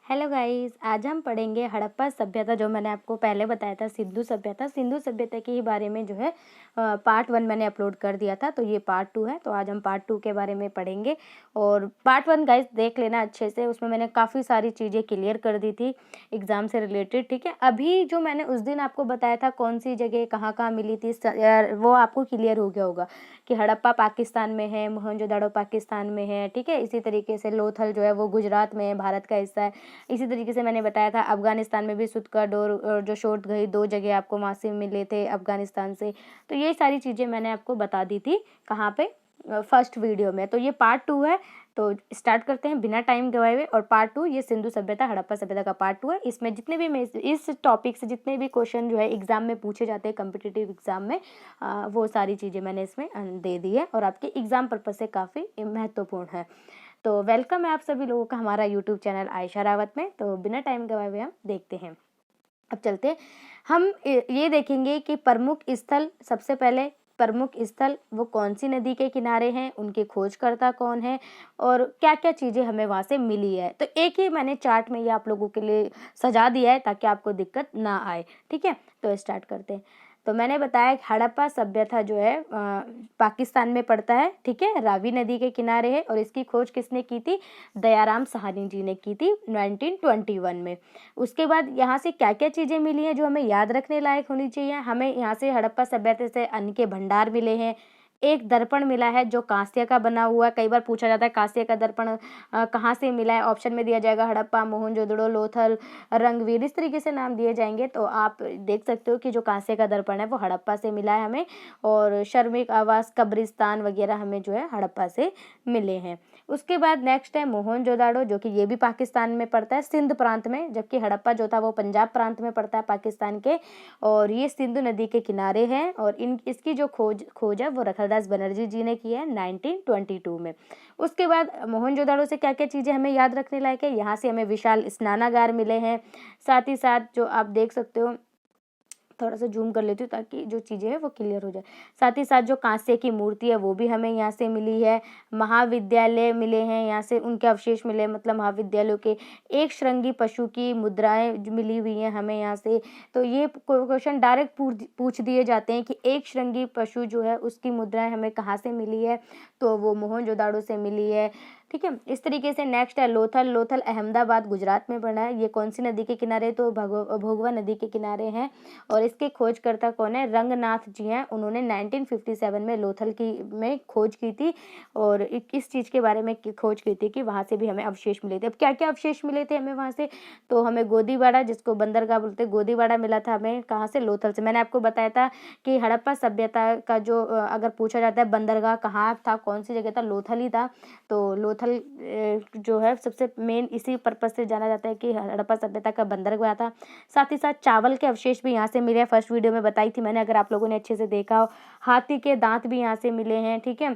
Hello guys, आज हम पढ़ेंगे हड़प्पा सभ्यता। जो मैंने आपको पहले बताया था सिंधु सभ्यता के ही बारे में जो है पार्ट 1 मैंने अपलोड कर दिया था, तो ये पार्ट 2 है। तो आज हम पार्ट 2 के बारे में पढ़ेंगे और पार्ट 1 गाइस देख लेना अच्छे से। उसमें मैंने काफ़ी सारी चीज़ें क्लियर कर दी थी एग्ज़ाम से रिलेटेड, ठीक है। अभी जो मैंने उस दिन आपको बताया था कौन सी जगह कहाँ कहाँ मिली थी, वो आपको क्लियर हो गया होगा कि हड़प्पा पाकिस्तान में है, मोहनजोदाड़ो पाकिस्तान में है, ठीक है। इसी तरीके से लोथल जो है वो गुजरात में है, भारत का हिस्सा है। इसी तरीके से मैंने बताया था अफगानिस्तान में भी सुतकड और जो शोट गई 2 जगह आपको वहाँ से मिले थे अफगानिस्तान से। तो ये सारी चीज़ें मैंने आपको बता दी थी कहाँ पे, फर्स्ट वीडियो में। तो ये पार्ट 2 है, तो स्टार्ट करते हैं बिना टाइम गवाए हुए। और पार्ट 2 ये सिंधु सभ्यता हड़प्पा सभ्यता का पार्ट 2 है। इसमें जितने भी इस टॉपिक से जितने भी क्वेश्चन जो है एग्जाम में पूछे जाते हैं कम्पिटिटिव एग्जाम में, वो सारी चीज़ें मैंने इसमें दे दी है और आपके एग्जाम पर्पज से काफ़ी महत्वपूर्ण है। तो वेलकम है आप सभी लोगों का हमारा यूट्यूब चैनल आयशा रावत में। तो बिना टाइम गवाए हुए हम देखते हैं। अब चलते हम ये देखेंगे कि प्रमुख स्थल, सबसे पहले प्रमुख स्थल वो कौन सी नदी के किनारे हैं, उनके खोजकर्ता कौन है और क्या क्या चीज़ें हमें वहाँ से मिली है। तो एक ही मैंने चार्ट में ये आप लोगों के लिए सजा दिया है ताकि आपको दिक्कत ना आए, ठीक है। तो स्टार्ट करते हैं। तो मैंने बताया कि हड़प्पा सभ्यता जो है पाकिस्तान में पड़ता है, ठीक है, रावी नदी के किनारे है। और इसकी खोज किसने की थी? दयाराम साहनी जी ने की थी 1921 में। उसके बाद यहाँ से क्या क्या चीज़ें मिली हैं जो हमें याद रखने लायक होनी चाहिए? हमें यहाँ से हड़प्पा सभ्यता से अन्न के भंडार मिले हैं, एक दर्पण मिला है जो कांस्य का बना हुआ है। कई बार पूछा जाता है कांस्य का दर्पण कहाँ से मिला है, ऑप्शन में दिया जाएगा हड़प्पा, मोहनजोदड़ो, लोथल, रंगवीर, इस तरीके से नाम दिए जाएंगे। तो आप देख सकते हो कि जो कांस्य का दर्पण है वो हड़प्पा से मिला है हमें, और श्रमिक आवास, कब्रिस्तान वगैरह हमें जो है हड़प्पा से मिले हैं। उसके बाद नेक्स्ट है मोहनजोदाड़ो, जो कि ये भी पाकिस्तान में पड़ता है, सिंध प्रांत में, जबकि हड़प्पा जो था वो पंजाब प्रांत में पड़ता है पाकिस्तान के। और ये सिंधु नदी के किनारे है और इसकी जो खोज है वो रखलदास बनर्जी जी ने की है 1922 में। उसके बाद मोहनजोदाड़ो से क्या क्या चीज़ें हमें याद रखने लायक है? यहाँ से हमें विशाल स्नानागार मिले हैं, साथ ही साथ जो आप देख सकते हो, थोड़ा सा जूम कर लेती हूँ ताकि जो चीज़ें हैं वो क्लियर हो जाए। साथ ही साथ जो कांस्य की मूर्ति है वो भी हमें यहाँ से मिली है। महाविद्यालय मिले हैं यहाँ से, उनके अवशेष मिले, मतलब महाविद्यालयों के एक श्रृंगी पशु की मुद्राएं मिली हुई हैं हमें यहाँ से। तो ये क्वेश्चन डायरेक्ट पूछ दिए जाते हैं कि एक श्रृंगी पशु जो है उसकी मुद्राएं हमें कहाँ से मिली है, तो वो मोहनजोदाड़ो से मिली है, ठीक है। इस तरीके से नेक्स्ट है लोथल। लोथल अहमदाबाद गुजरात में बना है। ये कौन सी नदी के किनारे? तो भोगवा नदी के किनारे हैं। और इसके खोजकर्ता कौन है? रंगनाथ जी हैं। उन्होंने 1957 में लोथल में खोज की थी और इस चीज़ के बारे में खोज की थी कि वहाँ से भी हमें अवशेष मिले थे। अब क्या क्या अवशेष मिले थे हमें वहाँ से? तो हमें गोदीवाड़ा, जिसको बंदरगाह बोलते हैं, गोदीवाड़ा मिला था हमें। कहाँ से? लोथल से। मैंने आपको बताया था कि हड़प्पा सभ्यता का जो अगर पूछा जाता है बंदरगाह कहाँ था, कौन सी जगह था, लोथल ही था। तो लोथल जो है सबसे मेन इसी पर्पज से जाना जाता है कि हड़प्पा सभ्यता का बंदरगाह था। साथ ही साथ चावल के अवशेष भी यहाँ से मिले हैं, फर्स्ट वीडियो में बताई थी मैंने, अगर आप लोगों ने अच्छे से देखा हो। हाथी के दांत भी यहाँ से मिले हैं, ठीक है।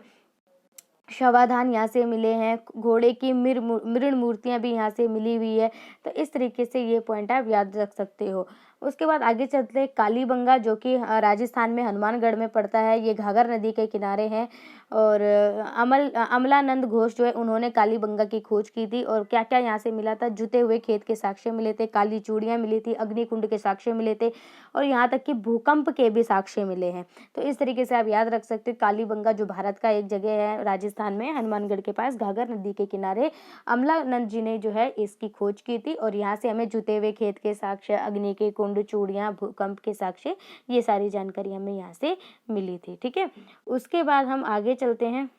शवाधान यहाँ से मिले हैं, घोड़े की मृण मूर्तियाँ भी यहाँ से मिली हुई है। तो इस तरीके से ये पॉइंट आप याद रख सकते हो। उसके बाद आगे चलते हैं कालीबंगा, जो कि राजस्थान में हनुमानगढ़ में पड़ता है। ये घाघर नदी के किनारे हैं। और अमलानंद घोष जो है उन्होंने कालीबंगा की खोज की थी। और क्या क्या यहाँ से मिला था? जुते हुए खेत के साक्ष्य मिले थे, काली चूड़ियाँ मिली थी, अग्निकुंड के साक्ष्य मिले थे और यहाँ तक कि भूकंप के भी साक्ष्य मिले हैं। तो इस तरीके से आप याद रख सकते हो। कालीबंगा जो भारत का एक जगह है राजस्थान में, हनुमानगढ़ के पास, घाघर नदी के किनारे, अमलानंद जी ने जो है इसकी खोज की थी। और यहाँ से हमें जुते हुए खेत के साक्ष्य, अग्नि के कुंड, चूड़ियाँ, भूकंप के साक्ष्य, ये सारी जानकारी हमें यहाँ से मिली थी, ठीक है। उसके बाद हम आगे चलते हैं,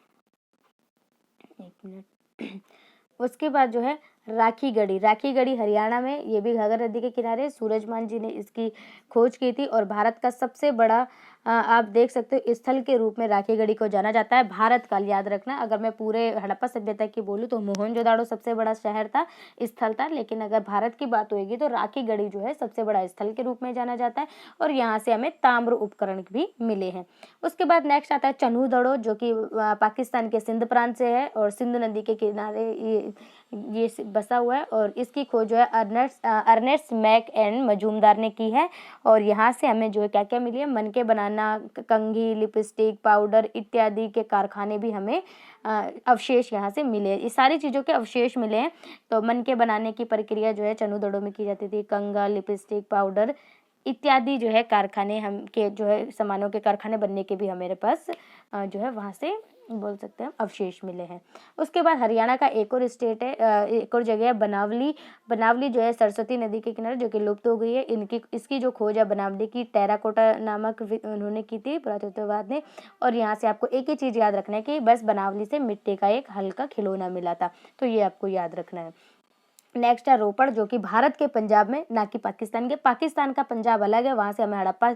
एक मिनट। उसके बाद जो है राखीगढ़ी हरियाणा में, ये भी घाघर नदी के किनारे, सूरजमान जी ने इसकी खोज की थी। और भारत का सबसे बड़ा आप देख सकते हो स्थल के रूप में राखीगढ़ी को जाना जाता है। भारत का, याद रखना, अगर मैं पूरे हड़प्पा सभ्यता की बोलूँ तो मोहनजोदाड़ो सबसे बड़ा शहर था, स्थल था, लेकिन अगर भारत की बात होगी तो राखीगढ़ी जो है सबसे बड़ा स्थल के रूप में जाना जाता है। और यहाँ से हमें ताम्र उपकरण भी मिले हैं। उसके बाद नेक्स्ट आता है चनूदड़ो, जो कि पाकिस्तान के सिंध प्रांत से है और सिंधु नदी के किनारे ये बसा हुआ है। और इसकी खोज जो है अर्नेस्ट मैक एंड मजूमदार ने की है। और यहाँ से हमें जो है क्या क्या मिली है? मनके बनाने गहना, कंघी, लिपस्टिक, पाउडर इत्यादि के कारखाने भी हमें अवशेष यहाँ से मिले। ये सारी चीज़ों के अवशेष मिले हैं। तो मन के बनाने की प्रक्रिया जो है चनू-दड़ों में की जाती थी। कंघा, लिपस्टिक, पाउडर इत्यादि जो है कारखाने हम के जो है सामानों के कारखाने बनने के भी हमारे पास जो है वहाँ से बोल सकते हैं अवशेष मिले हैं। उसके बाद हरियाणा का एक और स्टेट है, एक और जगह है बनावली। बनावली जो है सरस्वती नदी के किनारे, जो कि लुप्त हो गई है। इसकी जो खोज है बनावली की टेराकोटा नामक उन्होंने की थी पुरातत्ववाद ने। और यहाँ से आपको एक ही चीज़ याद रखना है कि बस बनावली से मिट्टी का एक हल्का खिलौना मिला था, तो ये आपको याद रखना है। नेक्स्ट है रोपड़, जो कि भारत के पंजाब में, ना कि पाकिस्तान के। पाकिस्तान का पंजाब अलग है, वहाँ से हमें हड़प्पा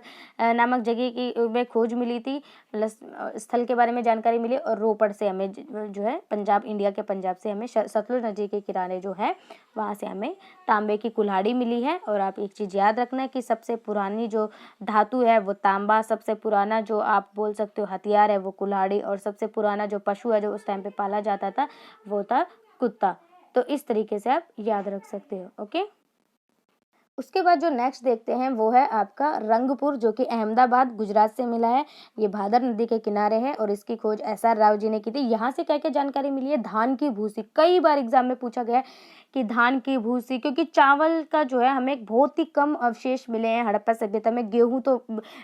नामक जगह की में खोज मिली थी, स्थल के बारे में जानकारी मिली। और रोपड़ से हमें जो है पंजाब, इंडिया के पंजाब से हमें सतलुज नदी के किनारे जो है वहाँ से हमें तांबे की कुल्हाड़ी मिली है। और आप एक चीज़ याद रखना है कि सबसे पुरानी जो धातु है वो तांबा, सबसे पुराना जो आप बोल सकते हो हथियार है वो कुल्हाड़ी, और सबसे पुराना जो पशु है जो उस टाइम पे पाला जाता था वो था कुत्ता। तो इस तरीके से आप याद रख सकते हो। ओके, उसके बाद जो नेक्स्ट देखते हैं वो है आपका रंगपुर, जो कि अहमदाबाद गुजरात से मिला है। ये भादर नदी के किनारे है और इसकी खोज SR राव जी ने की थी। यहाँ से क्या क्या जानकारी मिली है? धान की भूसी, कई बार एग्जाम में पूछा गया है कि धान की भूसी, क्योंकि चावल का जो है हमें बहुत ही कम अवशेष मिले हैं हड़प्पा सभ्यता में। गेहूँ तो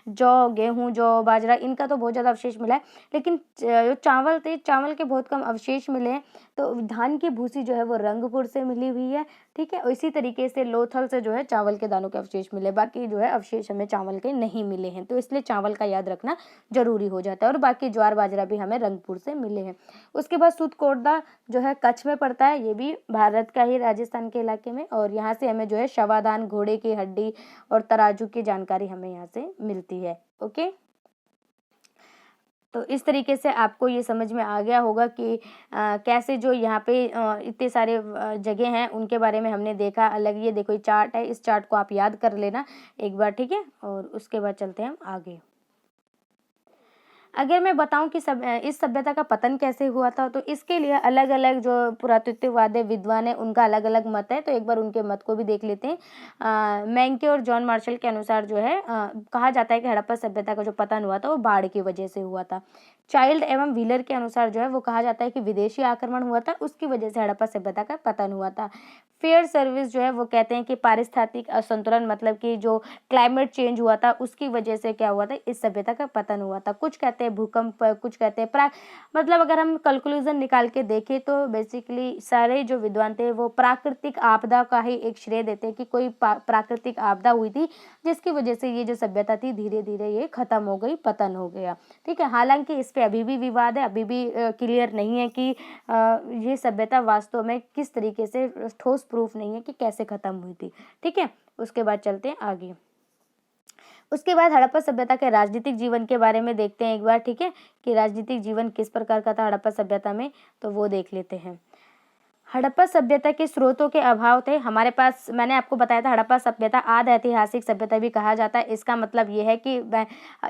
जौ, बाजरा, इनका तो बहुत ज़्यादा अवशेष मिला है, लेकिन जो चावल थे, चावल के बहुत कम अवशेष मिले हैं। तो धान की भूसी जो है वो रंगपुर से मिली हुई है। ठीक है, इसी तरीके से लोथल से जो है चावल के दानों के अवशेष मिले, बाकी जो है अवशेष हमें चावल के नहीं मिले हैं, तो इसलिए चावल का याद रखना जरूरी हो जाता है। और बाकी ज्वार बाजरा भी हमें रंगपुर से मिले हैं। उसके बाद सुतकोटदा जो है कच्छ में पड़ता है, ये भी भारत का ही राजस्थान के इलाके में। और यहाँ से हमें जो है शवाधान, घोड़े की हड्डी और तराजू की जानकारी हमें यहाँ से मिलती है। ओके, तो इस तरीके से आपको ये समझ में आ गया होगा कि कैसे जो यहाँ पे इतने सारे जगह हैं उनके बारे में हमने देखा। अलग ये देखो, ये चार्ट है, इस चार्ट को आप याद कर लेना एक बार, ठीक है। और उसके बाद चलते हैं हम आगे। अगर मैं बताऊं कि इस सभ्यता का पतन कैसे हुआ था, तो इसके लिए अलग अलग जो पुरातत्ववादी विद्वान है उनका अलग अलग मत है, तो एक बार उनके मत को भी देख लेते हैं। मैंके और जॉन मार्शल के अनुसार जो है कहा जाता है कि हड़प्पा सभ्यता का जो पतन हुआ था वो बाढ़ की वजह से हुआ था। चाइल्ड एवं व्हीलर के अनुसार जो है वो कहा जाता है कि विदेशी आक्रमण हुआ था, उसकी वजह से हड़प्पा सभ्यता का पतन हुआ था। फेयर सर्विस जो है वो कहते हैं कि पारिस्थितिक असंतुलन, मतलब कि जो क्लाइमेट चेंज हुआ था उसकी वजह से क्या हुआ था, इस सभ्यता का पतन हुआ था। कुछ कहते हैं भूकंप, कुछ कहते हैं मतलब अगर हम कंक्लूजन निकाल के देखें तो बेसिकली सारे जो विद्वान थे वो प्राकृतिक आपदा का ही एक श्रेय देते हैं कि कोई प्राकृतिक आपदा हुई थी जिसकी वजह से ये जो सभ्यता थी धीरे धीरे ये खत्म हो गई, पतन हो गया। ठीक है, हालांकि इस पे अभी भी विवाद है, अभी भी क्लियर नहीं है कि ये सभ्यता वास्तव में किस तरीके से, ठोस प्रूफ नहीं है कि कैसे खत्म हुई थी। ठीक है, उसके बाद चलते हैं आगे। उसके बाद हड़प्पा सभ्यता के राजनीतिक जीवन के बारे में देखते हैं एक बार, ठीक है, कि राजनीतिक जीवन किस प्रकार का था हड़प्पा सभ्यता में, तो वो देख लेते हैं। हड़प्पा सभ्यता के स्रोतों के अभाव थे हमारे पास। मैंने आपको बताया था हड़प्पा सभ्यता आद ऐतिहासिक सभ्यता भी कहा जाता है। इसका मतलब ये है कि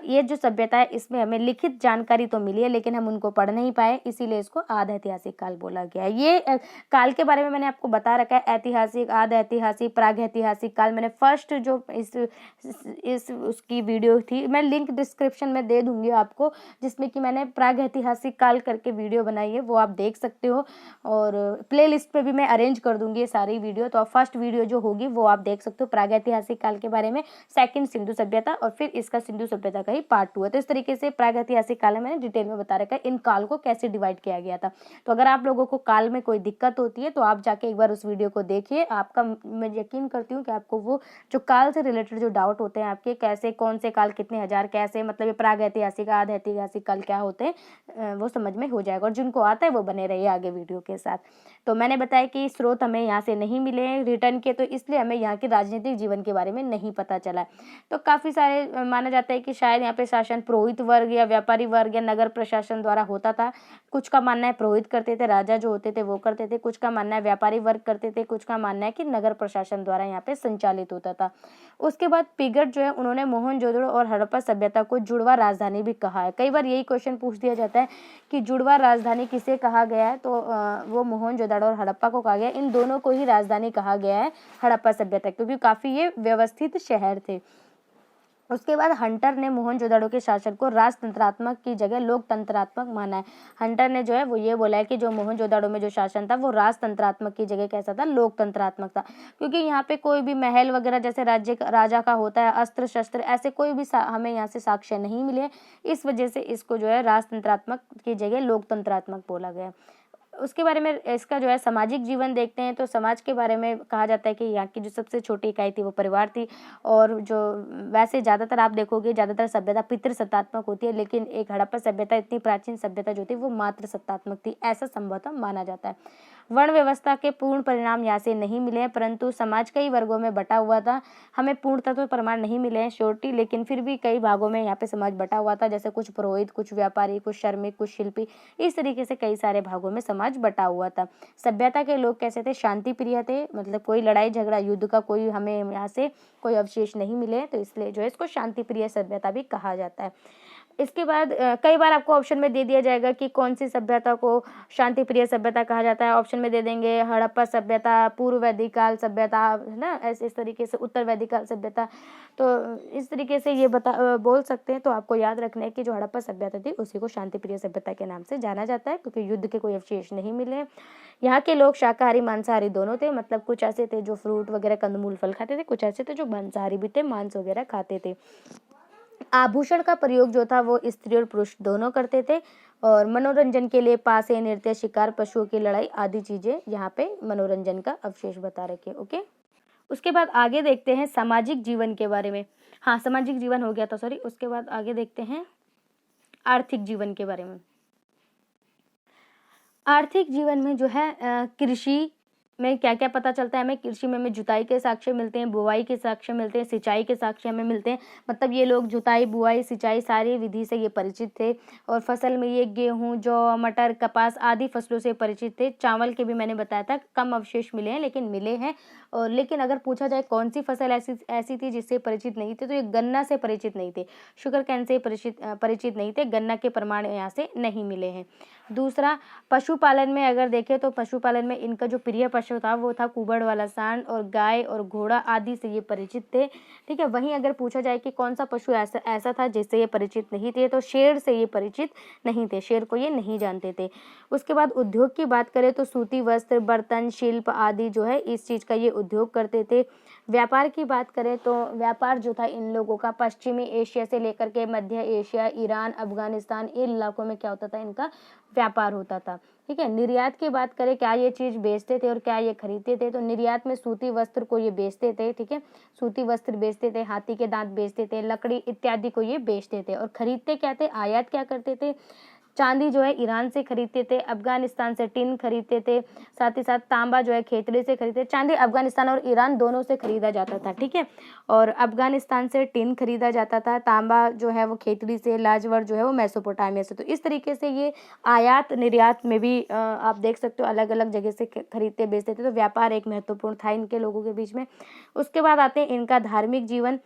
ये जो सभ्यता है इसमें हमें लिखित जानकारी तो मिली है लेकिन हम उनको पढ़ नहीं पाए, इसीलिए इसको आद ऐतिहासिक काल बोला गया है। ये काल के बारे में मैंने आपको बता रखा है, ऐतिहासिक, आद ऐतिहासिक, प्राग ऐतिहासिक काल। मैंने फर्स्ट जो इस उसकी वीडियो थी, मैं लिंक डिस्क्रिप्शन में दे दूंगी आपको, जिसमें कि मैंने प्राग ऐतिहासिक काल करके वीडियो बनाई है, वो आप देख सकते हो। और प्ले लिस्ट पे भी मैं अरेंज कर दूंगी ये सारी वीडियो, तो फर्स्ट वीडियो जो होगी वो आप देख सकते हो प्रागैतिहासिक काल के बारे में, सेकंड सिंधु सभ्यता, और फिर इसका सिंधु सभ्यता का ही पार्ट 2 है। तो इस तरीके से प्रागैतिहासिक काल में मैंने डिटेल में बता रखा है इन काल को कैसे डिवाइड किया गया था। तो अगर आप लोगों को काल में कोई दिक्कत होती है तो आप जाके एक बार उस वीडियो को देखिए, आपका, मैं यकीन करती हूँ कि आपको वो जो काल से रिलेटेड जो डाउट होते हैं आपके, कैसे कौन से काल कितने हजार, कैसे मतलब ये प्रागैतिहासिक, आद ऐतिहासिक काल क्या होते हैं, वो समझ में हो जाएगा। और जिनको आता है वो बने रहिए आगे वीडियो के साथ। तो मैंने बताया कि स्रोत हमें यहाँ से नहीं मिले हैं रिटर्न के, तो इसलिए हमें यहाँ के राजनीतिक जीवन के बारे में नहीं पता चला। तो काफ़ी सारे माना जाता है कि शायद यहाँ पे शासन पुरोहित वर्ग या व्यापारी वर्ग या नगर प्रशासन द्वारा होता था। कुछ का मानना है पुरोहित करते थे, राजा जो होते थे वो करते थे, कुछ का मानना है व्यापारी वर्ग करते थे, कुछ का मानना है कि नगर प्रशासन द्वारा यहाँ पे संचालित होता था। उसके बाद पिगट जो है उन्होंने मोहनजोदड़ो और हड़प्पा सभ्यता को जुड़वा राजधानी भी कहा है। कई बार यही क्वेश्चन पूछ दिया जाता है कि जुड़वा राजधानी किसे कहा गया है, तो वो मोहनजोदड़ो और हड़प्पा को कहा गया। इन दोनों को ही राजधानी कहा गया है हड़प्पा सभ्यता, क्योंकि काफी ये व्यवस्थित शहर थे। उसके बाद हंटर ने मोहनजोदड़ो के शासन को राजतंत्रात्मक की जगह लोकतंत्रात्मक माना है। हंटर ने जो है वो ये बोला है कि जो मोहनजोदड़ो में जो शासन था वो राजतंत्रात्मक की जगह कैसा था, लोकतंत्रात्मक था, क्योंकि यहाँ पे कोई भी महल वगैरह जैसे राजा का होता है, अस्त्र शस्त्र ऐसे कोई भी हमें यहाँ से साक्ष्य नहीं मिले। इस वजह से इसको जो है राजतंत्रात्मक की जगह लोकतंत्रात्मक बोला गया। उसके बारे में इसका जो है सामाजिक जीवन देखते हैं तो समाज के बारे में कहा जाता है कि यहाँ की जो सबसे छोटी इकाई थी वो परिवार थी। और जो वैसे ज़्यादातर आप देखोगे ज़्यादातर सभ्यता पितृसत्तात्मक होती है, लेकिन एक हड़प्पा सभ्यता इतनी प्राचीन सभ्यता जो थी वो मातृ सत्तात्मक थी, ऐसा संभवतः माना जाता है। वर्ण व्यवस्था के पूर्ण परिणाम यहाँ से नहीं मिले हैं, परंतु समाज कई वर्गों में बटा हुआ था। हमें पूर्णतः तो प्रमाण नहीं मिले हैं श्योरिटी, लेकिन फिर भी कई भागों में यहाँ पे समाज बटा हुआ था, जैसे कुछ पुरोहित, कुछ व्यापारी, कुछ श्रमिक, कुछ शिल्पी, इस तरीके से कई सारे भागों में समाज बटा हुआ था। सभ्यता के लोग कैसे थे, शांति प्रिय थे, मतलब कोई लड़ाई झगड़ा युद्ध का कोई हमें यहाँ से कोई अवशेष नहीं मिले, तो इसलिए जो है इसको शांति प्रिय सभ्यता भी कहा जाता है। इसके बाद कई बार आपको ऑप्शन में दे दिया जाएगा कि कौन सी सभ्यता को शांति प्रिय सभ्यता कहा जाता है। ऑप्शन में दे देंगे हड़प्पा सभ्यता, पूर्व वैदिक काल सभ्यता, है ना, ऐसे इस तरीके से उत्तर वैदिक काल सभ्यता। तो इस तरीके से ये बोल सकते हैं। तो आपको याद रखना है कि जो हड़प्पा सभ्यता थी उसी को शांति प्रिय सभ्यता के नाम से जाना जाता है, क्योंकि युद्ध के कोई अवशेष नहीं मिले। यहाँ के लोग शाकाहारी मांसाहारी दोनों थे, मतलब कुछ ऐसे थे जो फ्रूट वगैरह कंदमूल फल खाते थे, कुछ ऐसे थे जो मांसाहारी भी थे, मांस वगैरह खाते थे। आभूषण का प्रयोग जो था वो स्त्री और पुरुष दोनों करते थे, और मनोरंजन के लिए पासे, नृत्य, शिकार, पशुओं की लड़ाई आदि चीजें यहाँ पे मनोरंजन का अवशेष बता रखे। ओके, उसके बाद आगे देखते हैं सामाजिक जीवन के बारे में। हाँ, सामाजिक जीवन हो गया था, सॉरी। उसके बाद आगे देखते हैं आर्थिक जीवन के बारे में। आर्थिक जीवन में जो है कृषि में क्या क्या पता चलता है हमें। कृषि में हमें जुताई के साक्ष्य मिलते हैं, बुआई के साक्ष्य मिलते हैं, सिंचाई के साक्ष्य हमें मिलते हैं। मतलब ये लोग जुताई, बुआई, सिंचाई सारी विधि से ये परिचित थे। और फसल में ये गेहूं, जौ, मटर, कपास आदि फसलों से परिचित थे। चावल के भी मैंने बताया था कम अवशेष मिले हैं, लेकिन मिले हैं। और लेकिन अगर पूछा जाए कौन सी फसल ऐसी थी जिससे परिचित नहीं थे, तो ये गन्ना से परिचित नहीं थे, शुगर कैन से परिचित नहीं थे। गन्ना के प्रमाण यहाँ से नहीं मिले हैं। दूसरा, पशुपालन में अगर देखें तो पशुपालन में इनका जो प्रिय पशु था वो था कुबड़ वाला सांड, और गाय और घोड़ा आदि से ये परिचित थे। ठीक है, वहीं अगर पूछा जाए कि कौन सा पशु ऐसा था जिससे ये परिचित नहीं थे, तो शेर से ये परिचित नहीं थे, शेर को ये नहीं जानते थे। उसके बाद उद्योग की बात करें तो सूती वस्त्र, बर्तन, शिल्प आदि जो है इस चीज़ का ये उद्योग करते थे। व्यापार की बात करें तो व्यापार जो था इन लोगों का पश्चिमी एशिया से लेकर के मध्य एशिया, ईरान, अफगानिस्तान, इन इलाकों में क्या होता था, इनका व्यापार होता था। ठीक है, निर्यात की बात करें, क्या ये चीज़ बेचते थे और क्या ये खरीदते थे, तो निर्यात में सूती वस्त्र को ये बेचते थे। ठीक है, सूती वस्त्र बेचते थे, हाथी के दांत बेचते थे, लकड़ी इत्यादि को ये बेचते थे। और खरीदते क्या थे, आयात क्या करते थे, चांदी जो है ईरान से खरीदते थे, अफगानिस्तान से टिन खरीदते थे, साथ ही साथ तांबा जो है खेतड़ी से खरीदते। चांदी अफगानिस्तान और ईरान दोनों से खरीदा जाता था। ठीक है, और अफगानिस्तान से टिन खरीदा जाता था, तांबा जो है वो खेतड़ी से, लाजवर जो है वो मेसोपोटामिया से। तो इस तरीके से ये आयात निर्यात में भी आप देख सकते हो अलग अलग जगह से खरीदते बेचते थे। तो व्यापार एक महत्वपूर्ण था इनके लोगों के बीच में। उसके बाद आते हैं इनका धार्मिक जीवन।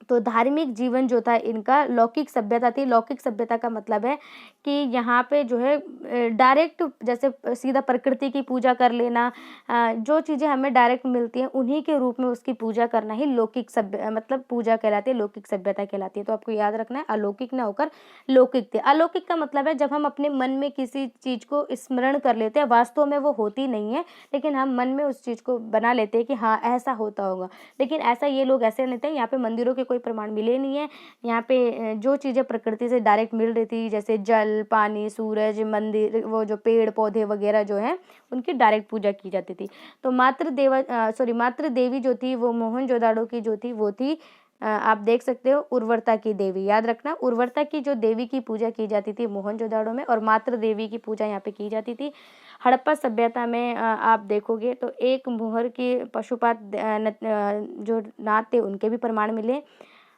तो धार्मिक जीवन जो था इनका लौकिक सभ्यता थी। लौकिक सभ्यता का मतलब है कि यहाँ पे जो है डायरेक्ट जैसे सीधा प्रकृति की पूजा कर लेना, जो चीज़ें हमें डायरेक्ट मिलती हैं उन्हीं के रूप में उसकी पूजा करना ही लौकिक सभ्य मतलब पूजा कहलाती है, लौकिक सभ्यता कहलाती है। तो आपको याद रखना है अलौकिक ना होकर लौकिक थे। अलौकिक का मतलब है जब हम अपने मन में किसी चीज़ को स्मरण कर लेते हैं, वास्तव में वो होती नहीं है, लेकिन हम मन में उस चीज़ को बना लेते हैं कि हाँ ऐसा होता होगा। लेकिन ऐसा ये लोग ऐसे नहीं थे। यहाँ पे मंदिरों के कोई प्रमाण मिले नहीं है। यहाँ पे जो चीज़ें प्रकृति से डायरेक्ट मिल रही थी, जैसे जल, पानी, सूरज, मंदिर, वो जो पेड़ पौधे वगैरह जो हैं उनकी डायरेक्ट पूजा की जाती थी। तो मातृ देवी जो थी वो मोहनजोदाड़ो की जो थी वो थी आप देख सकते हो उर्वरता की देवी। याद रखना, उर्वरता की जो देवी की पूजा की जाती थी मोहनजोदाड़ो में, और मातृ देवी की पूजा यहाँ पे की जाती थी। हड़प्पा सभ्यता में आप देखोगे तो एक मुहर के पशुपात जो नाथ थे उनके भी प्रमाण मिले।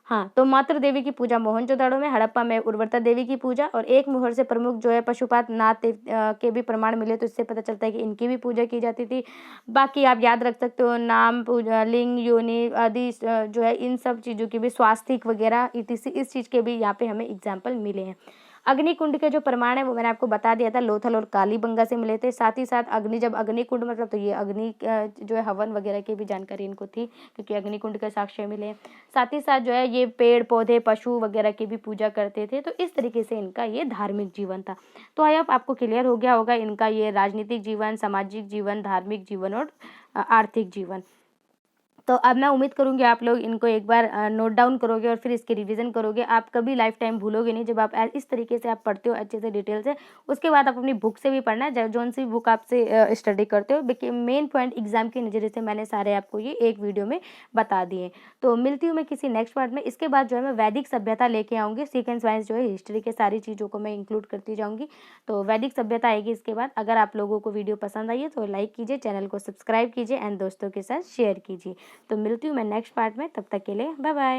हाँ, तो मातृ देवी की पूजा मोहनजोदाड़ो में, हड़प्पा में उर्वरता देवी की पूजा, और एक मुहर से प्रमुख जो है पशुपात नाथ के भी प्रमाण मिले। तो इससे पता चलता है कि इनकी भी पूजा की जाती थी। बाकी आप याद रख सकते हो नाम, पूजा, लिंग, योनि आदि जो है इन सब चीज़ों की भी, स्वास्तिक वगैरह इस चीज़ के भी यहाँ पे हमें एग्जाम्पल मिले हैं। अग्निकुंड के जो प्रमाण है वो मैंने आपको बता दिया था, लोथल और कालीबंगा से मिले थे। साथ ही साथ जब अग्निकुंड मतलब तो ये अग्नि जो है हवन वगैरह की भी जानकारी इनको थी, क्योंकि अग्निकुंड के साक्ष्य मिले। साथ ही साथ जो है ये पेड़ पौधे पशु वगैरह की भी पूजा करते थे। तो इस तरीके से इनका ये धार्मिक जीवन था। तो आई होप आपको क्लियर हो गया होगा इनका ये राजनीतिक जीवन, सामाजिक जीवन, धार्मिक जीवन और आर्थिक जीवन। तो अब मैं उम्मीद करूँगी आप लोग इनको एक बार नोट डाउन करोगे और फिर इसकी रिवीजन करोगे। आप कभी लाइफ टाइम भूलोगे नहीं जब आप इस तरीके से आप पढ़ते हो अच्छे से डिटेल से। उसके बाद आप अपनी बुक से भी पढ़ना है, जौन सी बुक आपसे स्टडी करते हो। मेन पॉइंट एग्जाम के नज़रिए से मैंने सारे आपको ये एक वीडियो में बता दिए। तो मिलती हूँ मैं किसी नेक्स्ट पार्ट में। इसके बाद जो है मैं वैदिक सभ्यता लेके आऊँगी, सीक्वेंस वाइज जो है हिस्ट्री के सारी चीज़ों को मैं इंक्लूड करती जाऊँगी। तो वैदिक सभ्यता आएगी इसके बाद। अगर आप लोगों को वीडियो पसंद आई है तो लाइक कीजिए, चैनल को सब्सक्राइब कीजिए एंड दोस्तों के साथ शेयर कीजिए। तो मिलती हूँ मैं नेक्स्ट पार्ट में, तब तक के लिए बाय बाय।